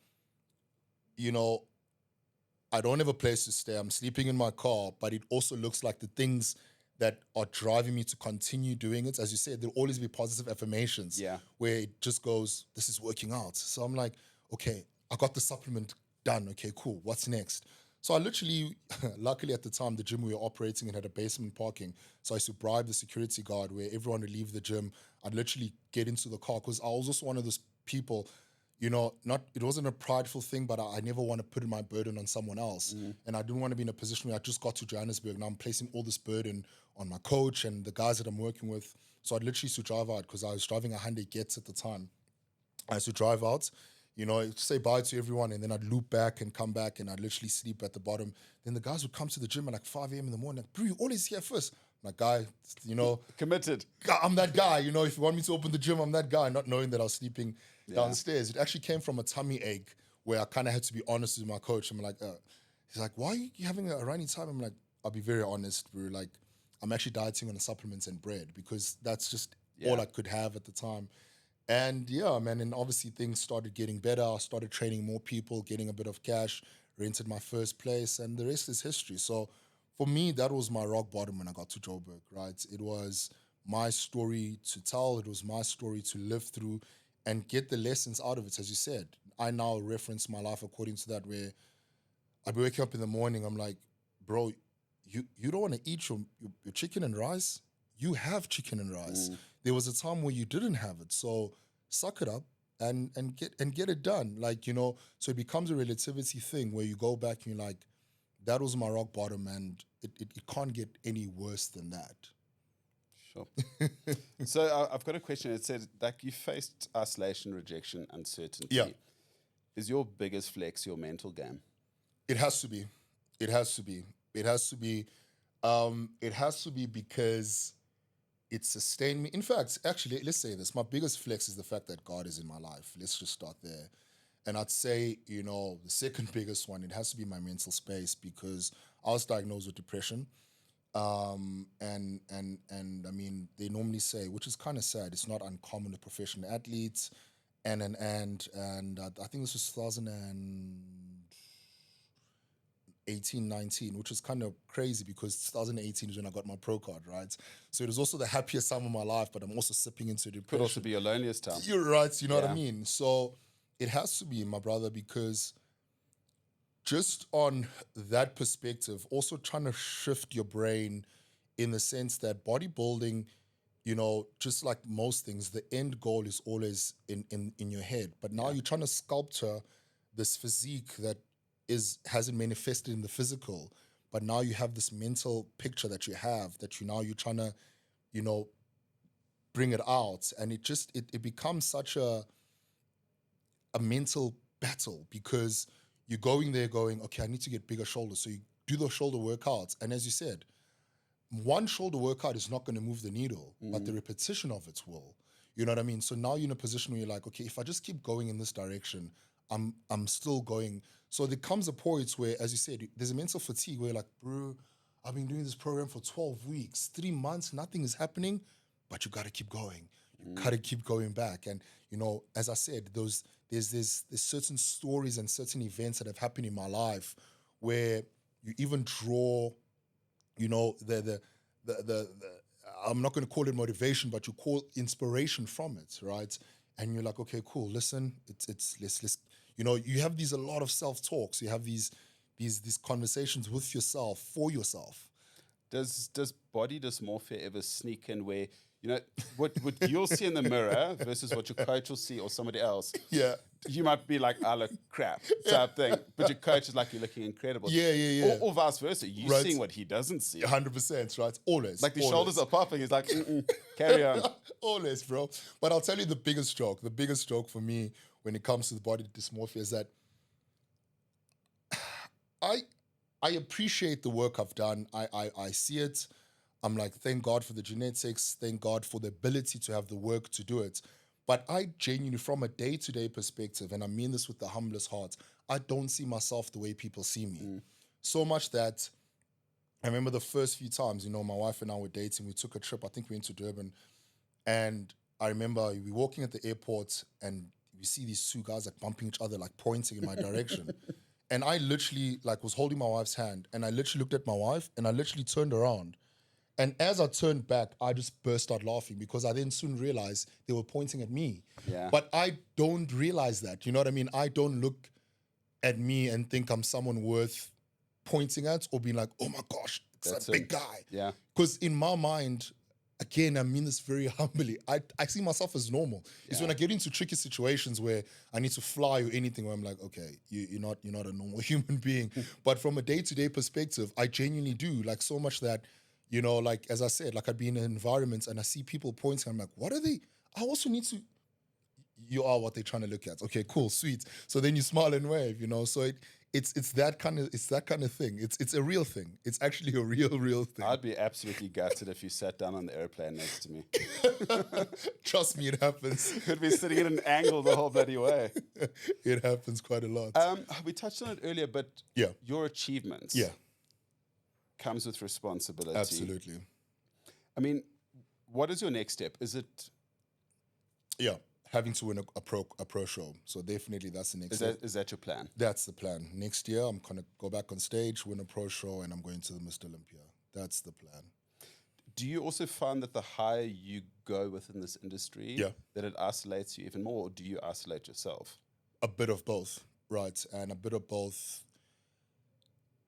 Speaker 1: I don't have a place to stay. I'm sleeping in my car, but it also looks like the things that are driving me to continue doing it. As you said, there'll always be positive affirmations where it just goes, this is working out. So I'm like, okay, I got the supplement done. Okay, cool. What's next? So I literally, luckily at the time, the gym we were operating in had a basement parking. So I used to bribe the security guard where everyone would leave the gym. I'd literally get into the car, because I was also one of those people, it wasn't a prideful thing, but I never want to put my burden on someone else. And I didn't want to be in a position where I just got to Johannesburg. Now I'm placing all this burden on my coach and the guys that I'm working with. So I'd literally used to drive out, because I was driving a Hyundai Getz at the time. I used to drive out, say bye to everyone, and then I'd loop back and come back, and I'd literally sleep at the bottom. Then the guys would come to the gym at like 5 a.m. in the morning, like, bro, you're always here first. I'm like, guy,
Speaker 2: committed.
Speaker 1: I'm that guy, if you want me to open the gym, I'm that guy, not knowing that I was sleeping downstairs. It actually came from a tummy ache where I kind of had to be honest with my coach. I'm like, he's like, why are you having a rainy time? I'm like, I'll be very honest, bro. Like, I'm actually dieting on supplements and bread, because that's just all I could have at the time. And yeah, man, and obviously things started getting better. I started training more people, getting a bit of cash, rented my first place, and the rest is history. So for me, that was my rock bottom when I got to Joburg, right? It was my story to tell. It was my story to live through and get the lessons out of it. As you said, I now reference my life according to that, where I'd be waking up in the morning, I'm like, bro, you don't want to eat your chicken and rice? You have chicken and rice. There was a time where you didn't have it. So suck it up and get it done. Like, so it becomes a relativity thing where you go back and you're like, that was my rock bottom, and it can't get any worse than that.
Speaker 2: Sure. So I've got a question. It said that you faced isolation, rejection, uncertainty.
Speaker 1: Yeah.
Speaker 2: Is your biggest flex your mental game?
Speaker 1: It has to be. It has to be. It has to be. It has to be, because it sustained me. In fact, actually, let's say this. My biggest flex is the fact that God is in my life. Let's just start there. And I'd say, the second biggest one, it has to be my mental space, because I was diagnosed with depression. And I mean, they normally say, which is kind of sad, it's not uncommon with professional athletes, and I think this was 2018, 19, which is kind of crazy because 2018 is when I got my pro card, right? So it was also the happiest time of my life, but I'm also sipping into depression.
Speaker 2: Could also be your loneliest time.
Speaker 1: You're right, you know what I mean? So it has to be, my brother, because just on that perspective, also trying to shift your brain in the sense that bodybuilding, just like most things, the end goal is always in your head. But now you're trying to sculpture this physique that hasn't manifested in the physical, but now you have this mental picture that you have that you're trying to, bring it out, and it becomes such a mental battle, because you're going there going, okay, I need to get bigger shoulders. So you do the shoulder workouts. And as you said, one shoulder workout is not going to move the needle, but the repetition of it will. You know what I mean? So now you're in a position where you're like, okay, if I just keep going in this direction, I'm still going. So there comes a point where, as you said, there's a mental fatigue where you're like, bro, I've been doing this program for 12 weeks, 3 months, nothing is happening, but you got to keep going. You got to keep going back. And, as I said, there's certain stories and certain events that have happened in my life where you even draw, the I'm not going to call it motivation, but you call inspiration from it, right? And you're like, okay, cool. Listen, let's you have a lot of self-talks. You have these conversations with yourself, for yourself.
Speaker 2: Does body dysmorphia ever sneak in where, what you'll see in the mirror versus what your coach will see or somebody else?
Speaker 1: Yeah.
Speaker 2: You might be like, I look crap type thing, but your coach is like, you're looking incredible.
Speaker 1: Yeah.
Speaker 2: Or vice versa. You're
Speaker 1: Right.
Speaker 2: seeing what he doesn't see.
Speaker 1: 100%, right? Always.
Speaker 2: Like the
Speaker 1: always.
Speaker 2: shoulders are popping. He's like, carry on.
Speaker 1: Always, bro. But I'll tell you the biggest joke. The biggest joke for me when it comes to the body dysmorphia is that I appreciate the work I've done. I see it. I'm like, thank God for the genetics. Thank God for the ability to have the work to do it. But I genuinely, from a day-to-day perspective, and I mean this with the humblest heart, I don't see myself the way people see me. So much that I remember the first few times, my wife and I were dating. We took a trip. I think we went to Durban. And I remember we were walking at the airport and we see these two guys like bumping each other, like pointing in my direction. And I literally was holding my wife's hand, and I literally looked at my wife and I literally turned around. And as I turned back, I just burst out laughing because I then soon realized they were pointing at me.
Speaker 2: Yeah.
Speaker 1: But I don't realize that. You know what I mean? I don't look at me and think I'm someone worth pointing at or being like, oh my gosh, it's that big guy.
Speaker 2: Yeah.
Speaker 1: Because in my mind, again, I mean this very humbly, I see myself as normal. It's when I get into tricky situations where I need to fly or anything where I'm like, okay, you're not a normal human being. But from a day-to-day perspective, I genuinely do, so much that, as I said, I'd be in an environment and I see people pointing, I'm like, what are they? I also need to, you are what they're trying to look at. Okay, cool, sweet. So then you smile and wave, so it's that kind of thing. It's a real thing. It's actually a real thing.
Speaker 2: I'd be absolutely gutted if you sat down on the airplane next to me.
Speaker 1: Trust me, it happens.
Speaker 2: Could be sitting at an angle the whole bloody way.
Speaker 1: It happens quite a lot.
Speaker 2: We touched on it earlier, but your achievements comes with responsibility.
Speaker 1: Absolutely.
Speaker 2: I mean, what is your next step? Is it
Speaker 1: having to win a pro show? So definitely that's the next step.
Speaker 2: Is that your plan?
Speaker 1: That's the plan. Next year I'm gonna go back on stage, win a pro show, and I'm going to the Mr. Olympia. That's the plan.
Speaker 2: Do you also find that the higher you go within this industry, that it isolates you even more, or do you isolate yourself?
Speaker 1: A bit of both, right? And a bit of both.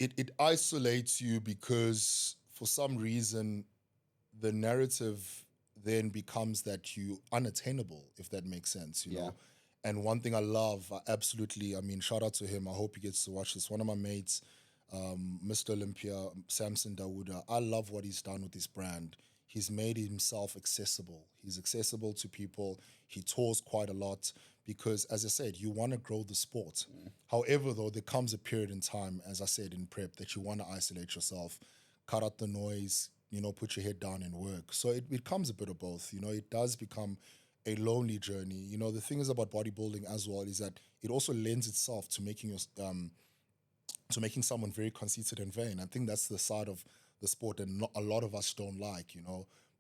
Speaker 1: It isolates you because for some reason the narrative then becomes that you unattainable, if that makes sense, you know? And one thing I love, shout out to him. I hope he gets to watch this. One of my mates, Mr. Olympia, Samson Dawuda, I love what he's done with his brand. He's made himself accessible. He's accessible to people. He tours quite a lot because, as I said, you want to grow the sport. However, though, there comes a period in time, as I said in prep, that you want to isolate yourself, cut out the noise, put your head down and work. So it becomes a bit of both. It does become a lonely journey. The thing is about bodybuilding as well is that it also lends itself to making someone very conceited and vain. I think that's the side of the sport and not a lot of us don't like.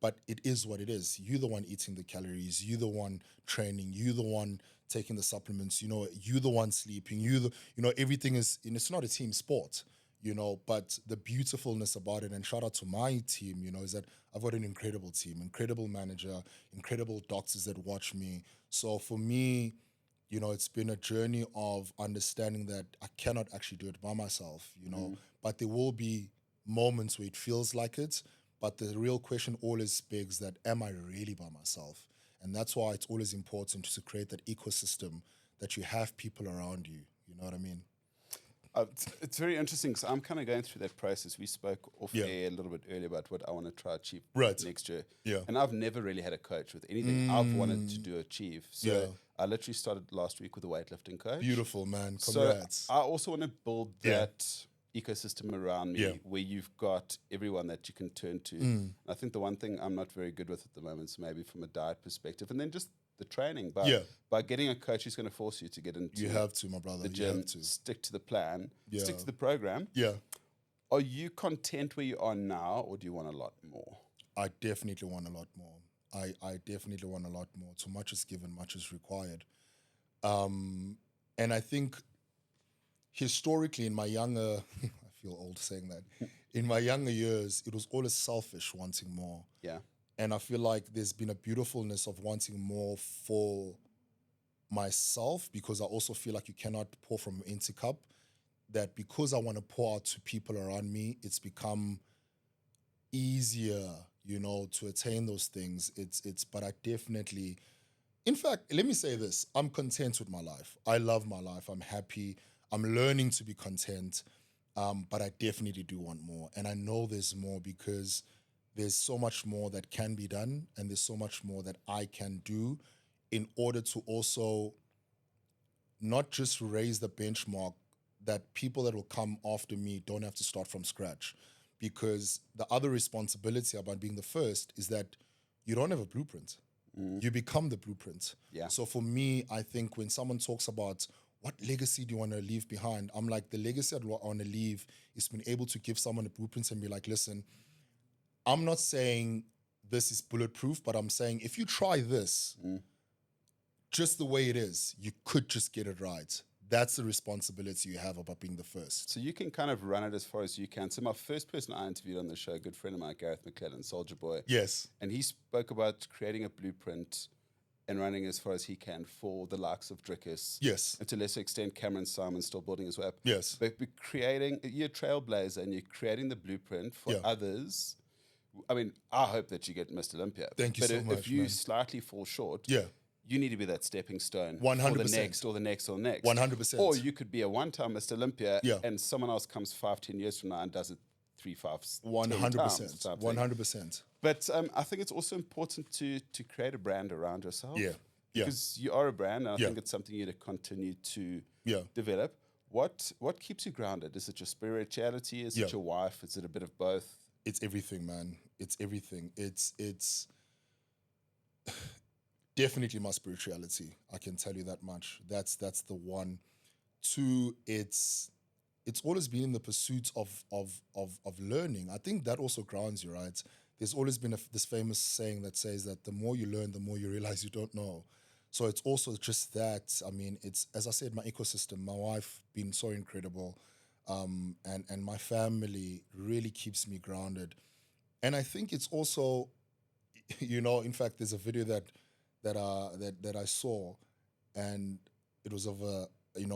Speaker 1: But it is what it is. You're the one eating the calories. You're the one training. You're the one taking the supplements. You're the one sleeping. Everything is, and it's not a team sport. But the beautifulness about it, and shout out to my team, is that I've got an incredible team, incredible manager, incredible doctors that watch me. So for me, it's been a journey of understanding that I cannot actually do it by myself, but there will be moments where it feels like it. But the real question always begs that, am I really by myself? And that's why it's always important to create that ecosystem that you have people around you. You know what I mean?
Speaker 2: It's very interesting because I'm kind of going through that process. We spoke off air a little bit earlier about what I want to try achieve next year.
Speaker 1: Yeah.
Speaker 2: And I've never really had a coach with anything I've wanted to achieve. So I literally started last week with a weightlifting coach.
Speaker 1: Beautiful, man. Congrats.
Speaker 2: So I also want to build that ecosystem around me where you've got everyone that you can turn to. I think the one thing I'm not very good with at the moment is maybe from a diet perspective, and then just the training. But by getting a coach who's going to force you to get into
Speaker 1: you have to, my brother.
Speaker 2: the gym,
Speaker 1: you have to.
Speaker 2: stick to the plan, stick to the program.
Speaker 1: Yeah.
Speaker 2: Are you content where you are now, or do you want a lot more?
Speaker 1: I definitely want a lot more. I definitely want a lot more. Too much is given, much is required. And I think historically in my younger, I feel old saying that, in my younger years, it was always selfish wanting more.
Speaker 2: Yeah.
Speaker 1: And I feel like there's been a beautifulness of wanting more for myself, because I also feel like you cannot pour from an empty cup. That because I want to pour out to people around me, it's become easier, to attain those things. But I definitely, in fact, let me say this. I'm content with my life. I love my life. I'm happy. I'm learning to be content. But I definitely do want more. And I know there's more because there's so much more that can be done, and there's so much more that I can do in order to also not just raise the benchmark that people that will come after me don't have to start from scratch. Because the other responsibility about being the first is that you don't have a blueprint. You become the blueprint.
Speaker 2: Yeah.
Speaker 1: So for me, I think when someone talks about what legacy do you want to leave behind, I'm like, the legacy I want to leave is being able to give someone a blueprint and be like, listen, I'm not saying this is bulletproof, but I'm saying if you try this, just the way it is, you could just get it right. That's the responsibility you have about being the first.
Speaker 2: So you can kind of run it as far as you can. So my first person I interviewed on the show, a good friend of mine, Gareth McClellan, Soldier Boy.
Speaker 1: Yes.
Speaker 2: And he spoke about creating a blueprint and running as far as he can for the likes of Drickus.
Speaker 1: Yes.
Speaker 2: And to a lesser extent, Cameron Simon still building his way up.
Speaker 1: Yes.
Speaker 2: But creating, you're a trailblazer and you're creating the blueprint for others. I mean, I hope that you get Mr. Olympia.
Speaker 1: Thank you so much,
Speaker 2: If you
Speaker 1: man.
Speaker 2: slightly fall short,
Speaker 1: you
Speaker 2: need to be that stepping stone
Speaker 1: 100%.
Speaker 2: for the next or the next or the next.
Speaker 1: 100%.
Speaker 2: Or you could be a one-time Mr. Olympia and someone else comes 5-10 years from now and does it 3-5
Speaker 1: 100%. 100%.
Speaker 2: But I think it's also important to create a brand around yourself.
Speaker 1: Yeah.
Speaker 2: Because you are a brand, and I think it's something you to continue to develop. What keeps you grounded? Is it your spirituality? Is it your wife? Is it a bit of both?
Speaker 1: It's everything, man. It's everything. It's definitely my spirituality. I can tell you that much. That's the one. Two, it's always been in the pursuit of learning. I think that also grounds you, right? There's always been this famous saying that says that the more you learn, the more you realize you don't know. So it's also just that. I mean, it's, as I said, my ecosystem, my wife being so incredible, and my family really keeps me grounded. And I think it's also, in fact, there's a video that I saw, and it was of a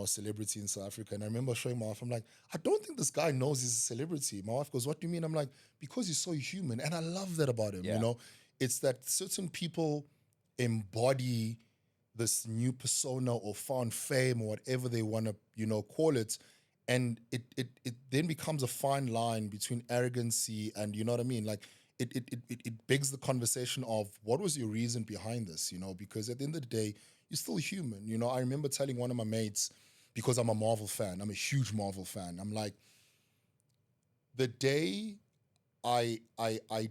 Speaker 1: celebrity in South Africa. And I remember showing my wife, I'm like, I don't think this guy knows he's a celebrity. My wife goes, what do you mean? I'm like, because he's so human. And I love that about him, It's that certain people embody this new persona or found fame or whatever they want to, call it. And it then becomes a fine line between arrogancy and, you know what I mean? Like, it begs the conversation of what was your reason behind this, because at the end of the day, you're still human. I remember telling one of my mates, because I'm a Marvel fan, I'm a huge Marvel fan. I'm like, the day I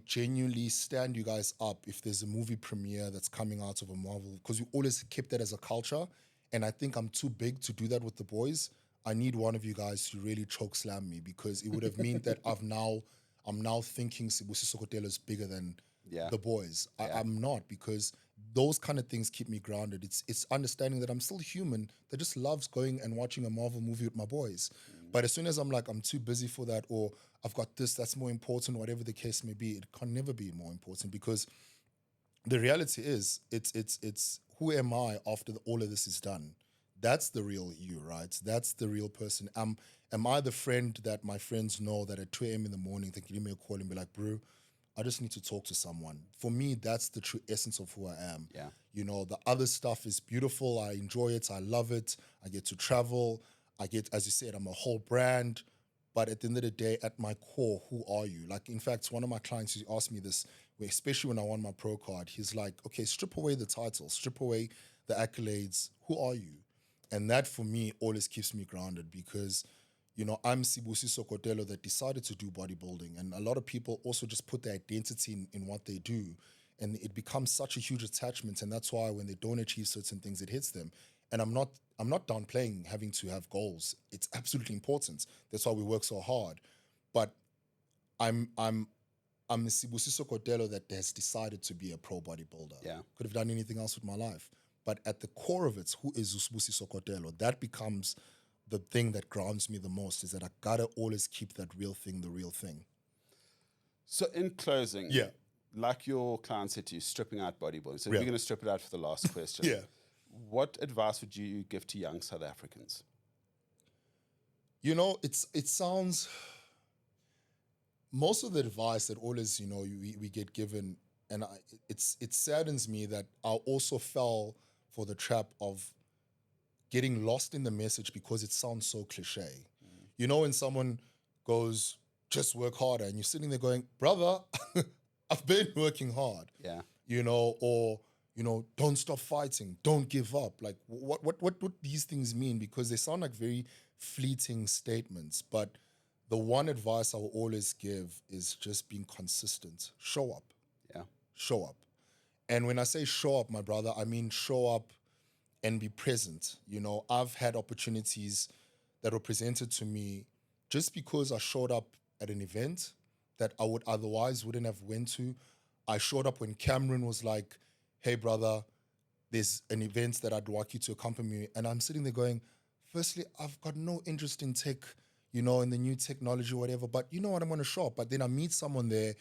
Speaker 1: genuinely stand you guys up if there's a movie premiere that's coming out of a Marvel, because we always kept that as a culture, and I think I'm too big to do that with the boys. I need one of you guys to really choke slam me, because it would have meant that I'm now thinking Sibusiso Kotelo is bigger than the boys. I'm not, because those kind of things keep me grounded. It's understanding that I'm still human that just loves going and watching a Marvel movie with my boys. But as soon as I'm like, I'm too busy for that, or I've got this that's more important, whatever the case may be, it can never be more important, because the reality is it's who am I after all of this is done? That's the real you, right? That's the real person. Am I the friend that my friends know that at 2 a.m. in the morning they can give me a call and be like, bro, I just need to talk to someone. For me, that's the true essence of who I am.
Speaker 2: Yeah.
Speaker 1: You know, the other stuff is beautiful. I enjoy it. I love it. I get to travel. I get, as you said, I'm a whole brand. But at the end of the day, at my core, who are you? Like, in fact, one of my clients who asked me this, especially when I won my pro card, he's like, okay, strip away the titles, strip away the accolades. Who are you? And that, for me, always keeps me grounded, because you know, I'm Sibusiso Kotelo that decided to do bodybuilding. And a lot of people also just put their identity in what they do. And it becomes such a huge attachment. And that's why when they don't achieve certain things, it hits them. And I'm not downplaying having to have goals. It's absolutely important. That's why we work so hard. But I'm a Sibusiso Kotelo that has decided to be a pro bodybuilder.
Speaker 2: Yeah.
Speaker 1: Could have done anything else with my life. But at the core of it, who is Sibusiso Kotelo? That becomes the thing that grounds me the most, is that I gotta always keep that real thing the real thing.
Speaker 2: So in closing, like your client said to you, stripping out bodybuilding. So we're going to strip it out for the last question. What advice would you give to young South Africans?
Speaker 1: You know, it sounds, most of the advice that always, you know, we get given, and it saddens me that I also fell for the trap of getting lost in the message because it sounds so cliche. You know, when someone goes, just work harder, and you're sitting there going, brother, I've been working hard.
Speaker 2: Yeah.
Speaker 1: You know, or, you know, don't stop fighting, don't give up. Like, what these things mean? Because they sound like very fleeting statements. But the one advice I will always give is just being consistent. Show up.
Speaker 2: Yeah.
Speaker 1: Show up. And when I say show up, my brother, I mean show up and be present. You know, I've had opportunities that were presented to me just because I showed up at an event that I would otherwise wouldn't have went to. I showed up when Cameron was like, hey, brother, there's an event that I'd like you to accompany me. And I'm sitting there going, firstly, I've got no interest in tech, you know, in the new technology or whatever, but you know what, I'm going to show up. But then I meet someone there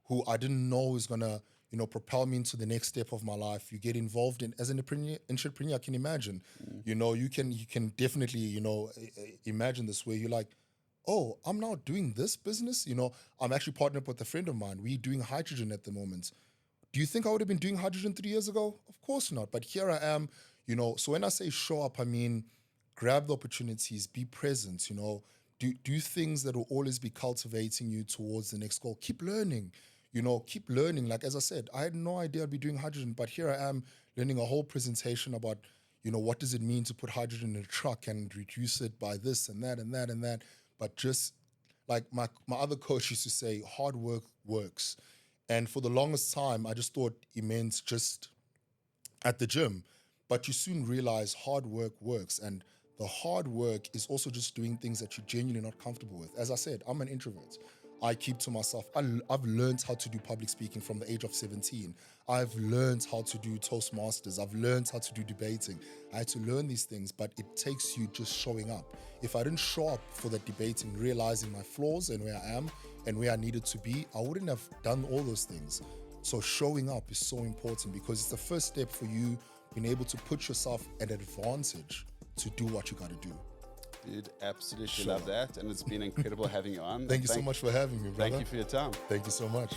Speaker 1: who I didn't know was going to, you know, propel me into the next step of my life. You get involved in, as an entrepreneur, I can imagine, you know, you can definitely, you know, imagine this where you're like, oh, I'm now doing this business. You know, I'm actually partnered up with a friend of mine. We're doing hydrogen at the moment. Do you think I would have been doing hydrogen 3 years ago? Of course not. But here I am, you know. So when I say show up, I mean, grab the opportunities, be present, you know, do things that will always be cultivating you towards the next goal. Keep learning. You know, keep learning. Like, as I said, I had no idea I'd be doing hydrogen, but here I am learning a whole presentation about, you know, what does it mean to put hydrogen in a truck and reduce it by this and that and that and that. But just like my other coach used to say, hard work works. And for the longest time, I just thought it meant just at the gym. But you soon realize hard work works. And the hard work is also just doing things that you're genuinely not comfortable with. As I said, I'm an introvert. I keep to myself. I've learned how to do public speaking from the age of 17. I've learned how to do Toastmasters. I've learned how to do debating. I had to learn these things, but it takes you just showing up. If I didn't show up for that debating, realizing my flaws and where I am and where I needed to be, I wouldn't have done all those things. So showing up is so important because it's the first step for you being able to put yourself at an advantage to do what you got to do.
Speaker 2: Dude, absolutely love that. And it's been incredible having you on.
Speaker 1: Thank you so much for having me, brother.
Speaker 2: Thank you for your time.
Speaker 1: Thank you so much.